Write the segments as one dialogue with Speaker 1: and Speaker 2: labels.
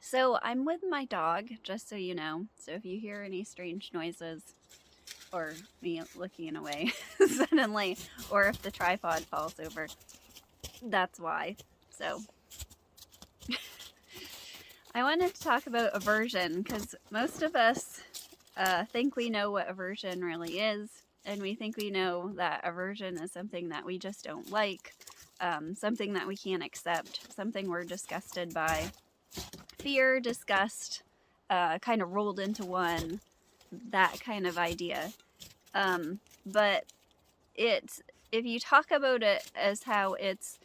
Speaker 1: So I'm with my dog, just so you know. So if you hear any strange noises or me looking away suddenly, or if the tripod falls over, that's why. So I wanted to talk about aversion because most of us think we know what aversion really is, and we think we know that aversion is something that we just don't like, something that we can't accept, something we're disgusted by. Fear, disgust, kind of rolled into one, that kind of idea. But it's if you talk about it as how it's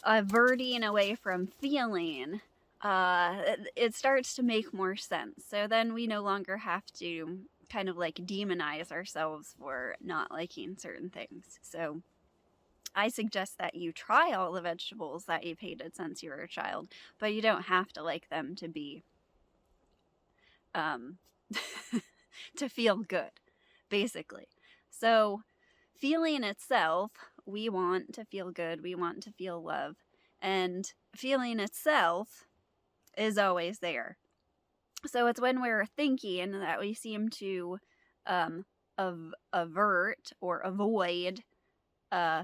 Speaker 1: averting away from feeling, it starts to make more sense. So then we no longer have to kind of like demonize ourselves for not liking certain things. So I suggest that you try all the vegetables that you've hated since you were a child, but you don't have to like them to be um, to feel good, basically. So, feeling itself, we want to feel good, we want to feel love, and feeling itself is always there. So, it's when we're thinking that we seem to um, avert or avoid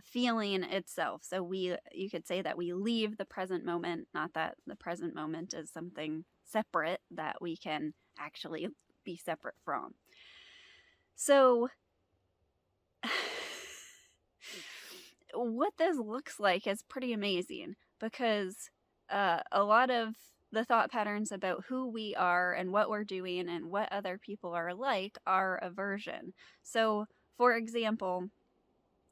Speaker 1: feeling itself. So you could say that we leave the present moment, not that the present moment is something separate that we can actually be separate from. So what this looks like is pretty amazing because a lot of the thought patterns about who we are and what we're doing and what other people are like are aversion. So, for example,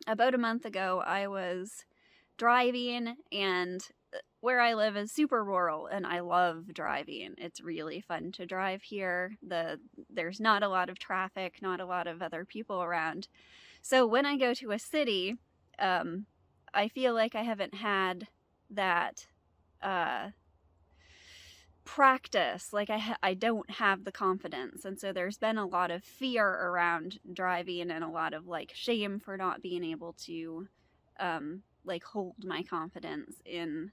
Speaker 1: about a month ago, I was driving, and where I live is super rural, and I love driving. It's really fun to drive here. There's not a lot of traffic, not a lot of other people around. So when I go to a city, um, I feel like I haven't had that uh, practice. Like I don't have the confidence, and so there's been a lot of fear around driving and a lot of like shame for not being able to like hold my confidence in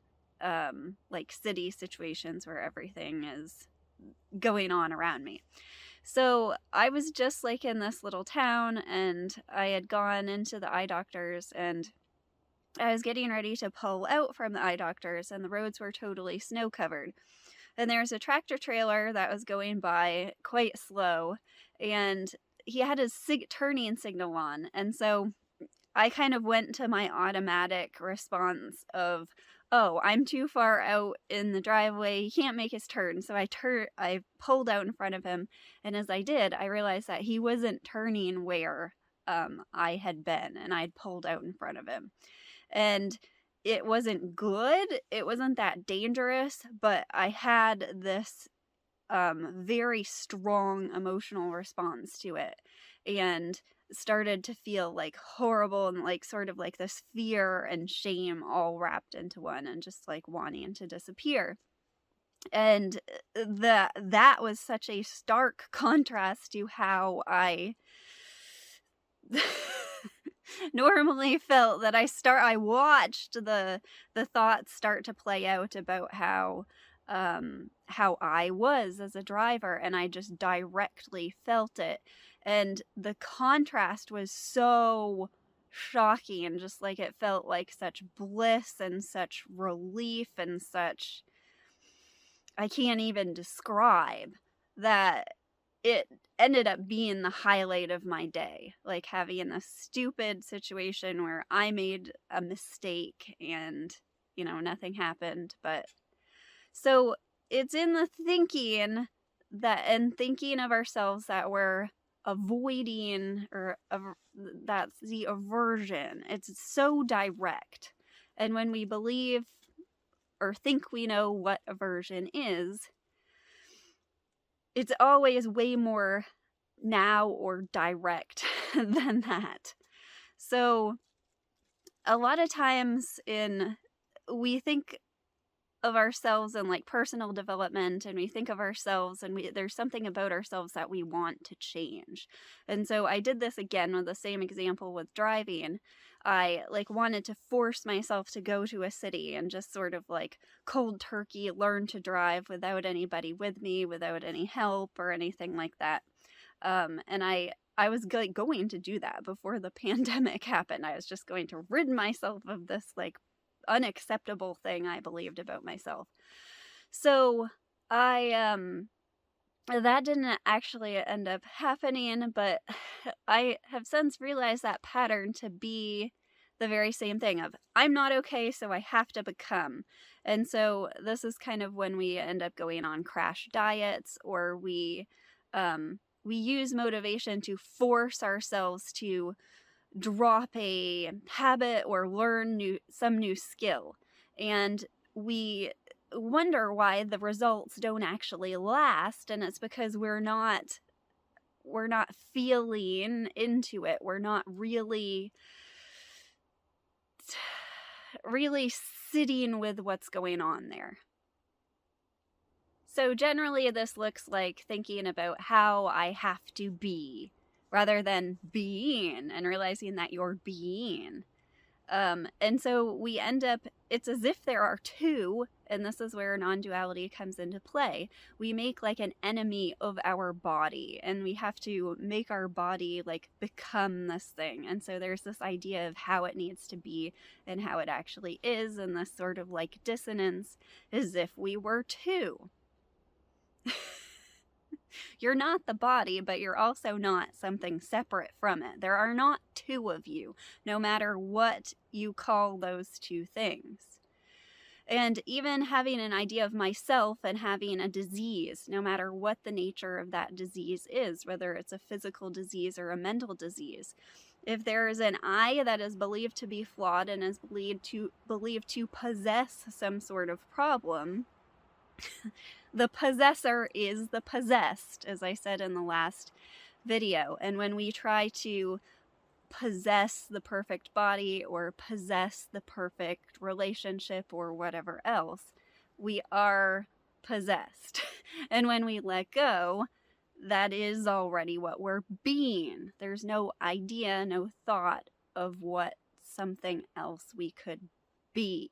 Speaker 1: like city situations where everything is going on around me. So I was just like in this little town, and I had gone into the eye doctors, and I was getting ready to pull out from the eye doctors, and the roads were totally snow covered. And there was a tractor trailer that was going by quite slow, and he had his turning signal on. And so I kind of went to my automatic response of, oh, I'm too far out in the driveway. He can't make his turn. So I pulled out in front of him. And as I did, I realized that he wasn't turning where I had been, and I'd pulled out in front of him. And it wasn't good. It wasn't that dangerous, but I had this very strong emotional response to it, and started to feel like horrible and like sort of like this fear and shame all wrapped into one, and just like wanting to disappear. And that was such a stark contrast to how I normally felt, that I watched the thoughts start to play out about how I was as a driver, and I just directly felt it. And the contrast was so shocking, and just like it felt like such bliss and such relief and such, I can't even describe, that it ended up being the highlight of my day. Like having a stupid situation where I made a mistake and, nothing happened. But so it's in the thinking and thinking of ourselves that we're avoiding, or that's the aversion. It's so direct. And when we believe or think we know what aversion is, it's always way more now or direct than that. So a lot of times we think of ourselves in like personal development, and we think of ourselves, and there's something about ourselves that we want to change. And so I did this again with the same example with driving. I like wanted to force myself to go to a city and just sort of like cold turkey learn to drive without anybody with me, without any help or anything like that. And I was like going to do that before the pandemic happened. I was just going to rid myself of this like unacceptable thing I believed about myself. So I that didn't actually end up happening, but I have since realized that pattern to be the very same thing of I'm not okay, so I have to become. And so this is kind of when we end up going on crash diets, or we use motivation to force ourselves to drop a habit or learn some new skill. And we wonder why the results don't actually last, and it's because we're not feeling into it. We're not really sitting with what's going on there. So generally this looks like thinking about how I have to be rather than being, and realizing that you're being. And so we end up, it's as if there are two, and this is where non-duality comes into play. We make like an enemy of our body, and we have to make our body like become this thing. And so there's this idea of how it needs to be and how it actually is, and this sort of like dissonance as if we were two. You're not the body, but you're also not something separate from it. There are not two of you, no matter what you call those two things. And even having an idea of myself and having a disease, no matter what the nature of that disease is, whether it's a physical disease or a mental disease. If there is an I that is believed to be flawed and is believed to possess some sort of problem, the possessor is the possessed, as I said in the last video. And when we try to possess the perfect body or possess the perfect relationship or whatever else, we are possessed. And when we let go, that is already what we're being. There's no idea, no thought of what something else we could be.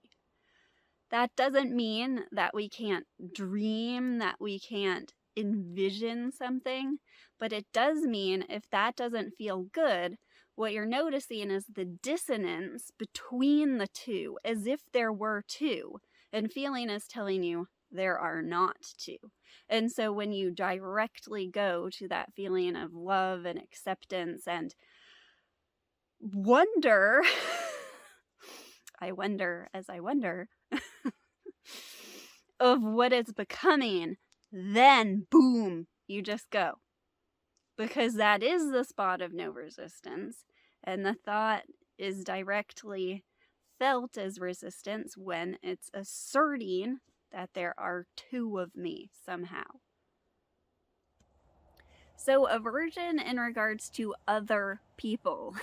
Speaker 1: That doesn't mean that we can't dream, that we can't envision something, but it does mean if that doesn't feel good, what you're noticing is the dissonance between the two, as if there were two, and feeling is telling you there are not two. And so when you directly go to that feeling of love and acceptance and wonder, I wonder as I wonder, of what it's becoming, then boom, you just go. Because that is the spot of no resistance, and the thought is directly felt as resistance when it's asserting that there are two of me somehow. So aversion in regards to other people.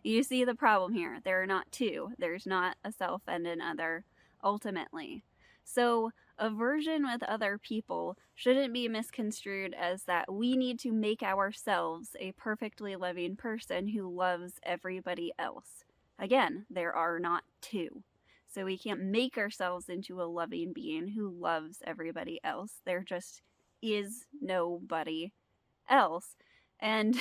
Speaker 1: You see the problem here. There are not two. There's not a self and an other, ultimately. So aversion with other people shouldn't be misconstrued as that we need to make ourselves a perfectly loving person who loves everybody else. Again, there are not two. So we can't make ourselves into a loving being who loves everybody else. There just is nobody else. And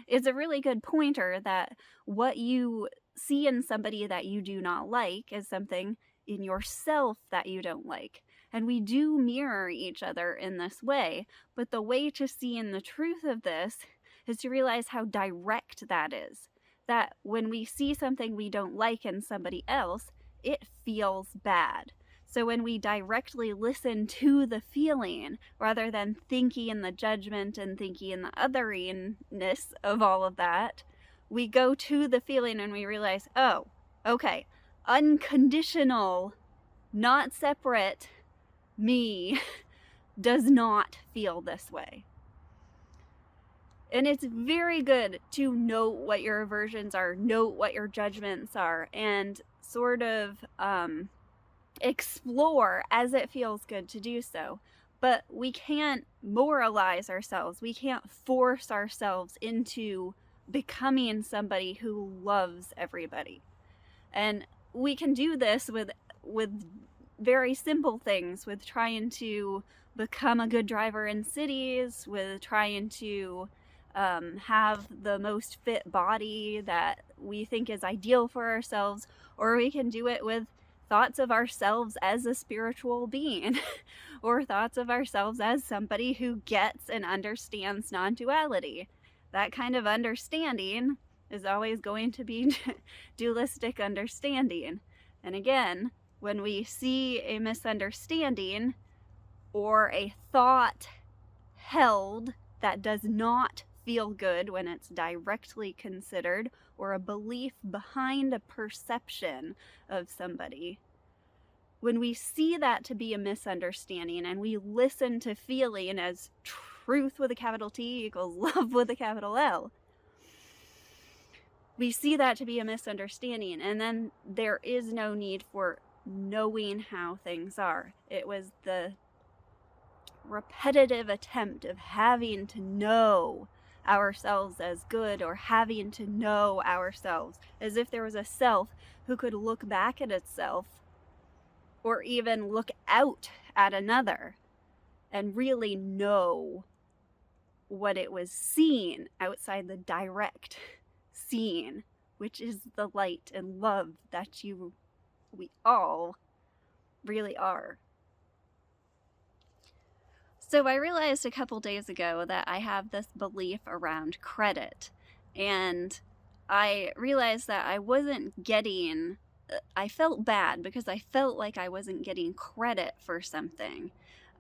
Speaker 1: it's a really good pointer that what you see in somebody that you do not like is something in yourself that you don't like. And we do mirror each other in this way, but the way to see in the truth of this is to realize how direct that is. That when we see something we don't like in somebody else, it feels bad. So when we directly listen to the feeling, rather than thinking in the judgment and thinking in the otheriness of all of that, we go to the feeling and we realize, oh, okay, unconditional, not separate me does not feel this way. And it's very good to note what your aversions are, note what your judgments are, and sort of explore as it feels good to do so. But we can't moralize ourselves. We can't force ourselves into becoming somebody who loves everybody. And we can do this with very simple things, with trying to become a good driver in cities, with trying to have the most fit body that we think is ideal for ourselves, or we can do it with thoughts of ourselves as a spiritual being, or thoughts of ourselves as somebody who gets and understands non-duality. That kind of understanding is always going to be dualistic understanding. And again, when we see a misunderstanding or a thought held that does not feel good when it's directly considered, or a belief behind a perception of somebody, when we see that to be a misunderstanding and we listen to feeling as truth with a capital T equals love with a capital L, we see that to be a misunderstanding, and then there is no need for knowing how things are. It was the repetitive attempt of having to know ourselves as good, or having to know ourselves as if there was a self who could look back at itself, or even look out at another and really know what it was seeing outside the direct seeing, which is the light and love that we all really are. So I realized a couple days ago that I have this belief around credit, and I realized that I felt bad because I felt like I wasn't getting credit for something.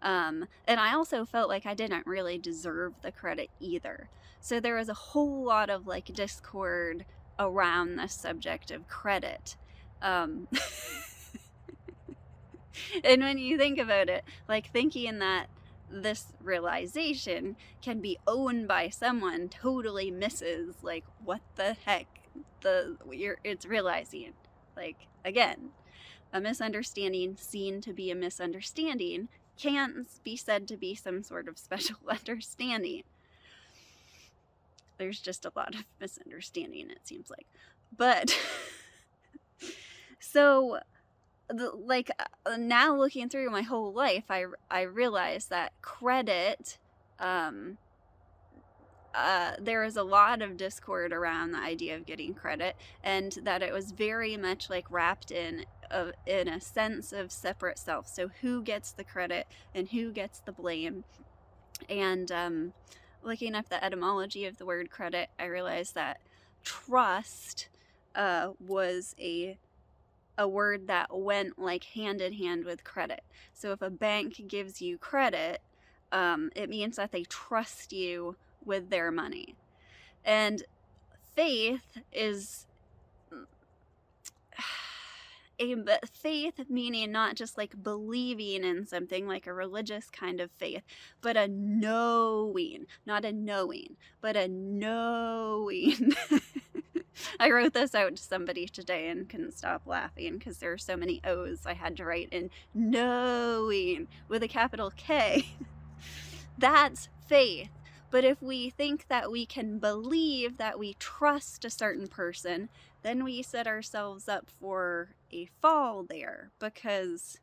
Speaker 1: And I also felt like I didn't really deserve the credit either. So there was a whole lot of discord around the subject of credit. And when you think about it, thinking that this realization can be owned by someone totally misses what the heck it's realizing. Again, a misunderstanding seen to be a misunderstanding can't be said to be some sort of special understanding. There's just a lot of misunderstanding, it seems like. But so now looking through my whole life, I realize that credit, there is a lot of discord around the idea of getting credit, and that it was very much wrapped in a sense of separate self. So who gets the credit and who gets the blame? And looking up the etymology of the word credit, I realized that trust was a word that went hand in hand with credit. So if a bank gives you credit, it means that they trust you with their money. And faith is faith meaning not just believing in something, like a religious kind of faith, but a knowing, not a knowing, but a knowing. I wrote this out to somebody today and couldn't stop laughing because there are so many O's I had to write in. Knowing with a capital K. That's faith. But if we think that we can believe that we trust a certain person, then we set ourselves up for a fall there, because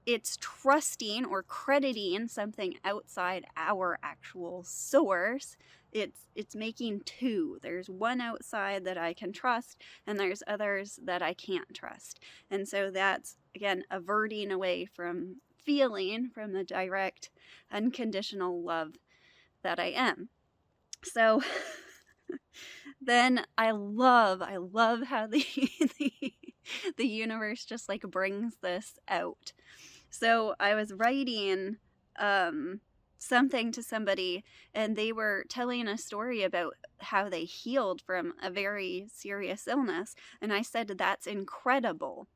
Speaker 1: it's trusting or crediting something outside our actual source. It's making two. There's one outside that I can trust, and there's others that I can't trust. And so that's, again, averting away from feeling from the direct, unconditional love that I am. So then I love how the universe just brings this out. So I was writing something to somebody, and they were telling a story about how they healed from a very serious illness, and I said, that's incredible.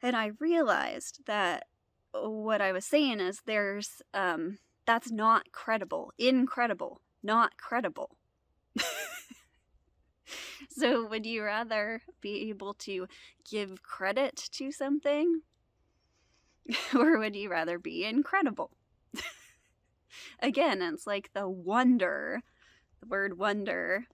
Speaker 1: And I realized that what I was saying is there's that's not credible. Incredible, not credible. So would you rather be able to give credit to something, or would you rather be incredible? Again, it's the The word wonder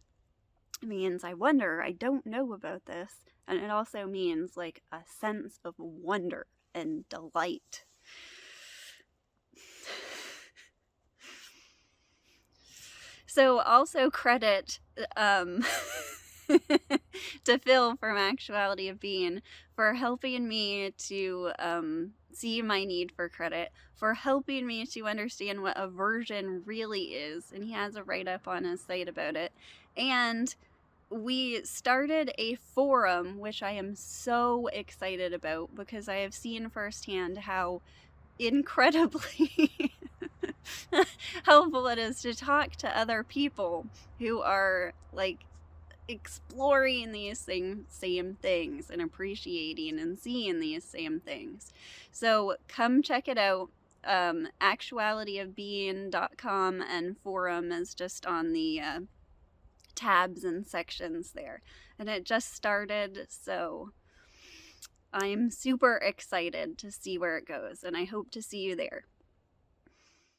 Speaker 1: means I wonder, I don't know about this. And it also means like a sense of wonder and delight. So also credit to Phil from Actuality of Being for helping me to see my need for credit, for helping me to understand what aversion really is. And he has a write-up on his site about it. And we started a forum, which I am so excited about because I have seen firsthand how incredibly helpful it is to talk to other people who are like exploring these same things and appreciating and seeing these same things. So come check it out. Actualityofbeing.com, and forum is just on the tabs and sections there. And it just started, so I'm super excited to see where it goes, and I hope to see you there.